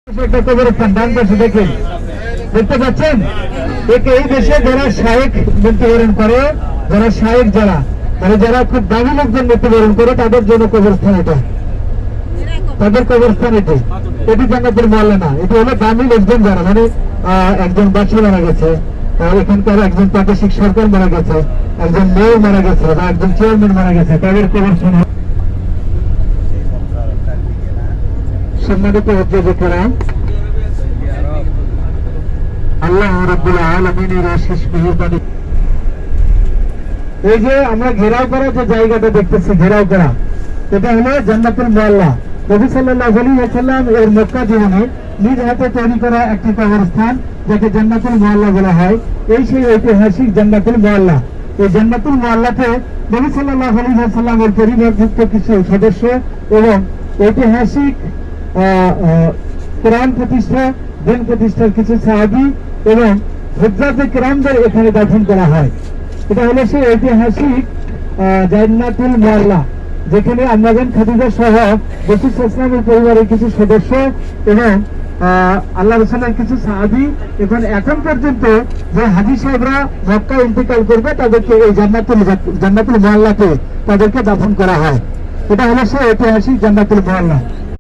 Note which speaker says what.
Speaker 1: একটা কবরস্থান ডান পাশে দেখেন, দেখতে পাচ্ছেন? এই দেশে যারা শায়েখ মৃত্যুবরণ করে, যারা শায়েখ যারা খুব দামি লোকজন মৃত্যুবরণ করে, তাদের জন্য কবরস্থান এটা, তাদের কবরস্থান এটি জান্নাতুল মুআল্লা না। এটি হলো দামি লোকজন যারা, মানে একজন বাদশা মারা গেছে, এখানকার একজন প্রাদেশিক সরকার মারা গেছে, একজন মেয়র মারা গেছে, বা একজন চেয়ারম্যান মারা গেছে, তাদের কবরস্থান। সম্মানিত উদ্যোগীরা, আল্লাহ রাব্বুল আলামিনের অশেষ মেহেরবানি। এই যে আমরা ঘেরাও করা যে জায়গাটা দেখতেছি, ঘেরাও করা, এটা হলো জান্নাতুল মুআল্লা। নবী সাল্লাল্লাহু আলাইহি ওয়াসাল্লাম এর মক্কা জীবনে নিজ হাতে তৈরি করা একটি কবরস্থান, যাকে জান্নাতুল মুআল্লা বলা হয়। এই সেই ঐতিহাসিক জান্নাতুল মুআল্লা। এই জান্নাতুল মুআল্লাতে নবী সাল্লাল্লাহু আলাইহি ওয়াসাল্লামের পরিবারভুক্ত কিছু সদস্য এবং ঐতিহাসিক কোরআন প্রতিষ্ঠা, দিন প্রতিষ্ঠার কিছু সাহাবী এবং হুজ্জাতে কিরামদের এখানে দাফন করা হয়। এটা হলো সেই ঐতিহাসিক জান্নাতুল মুআল্লা, যেখানে আম্মাজান খাদিজা সহ রাসূল সাল্লাল্লাহু আলাইহি ওয়াসাল্লামের পরিবারের কিছু সদস্য এবং আল্লাহ রাসূলের কিছু সাহাবী এবং এখন পর্যন্ত যে হাজী সাহেবরা মক্কা ইন্তেকাল করবে, তাদেরকে এই জান্নাতুল মুআল্লাতে তাদেরকে দাফন করা হয়। এটা হলো সেই ঐতিহাসিক জান্নাতুল মুআল্লা।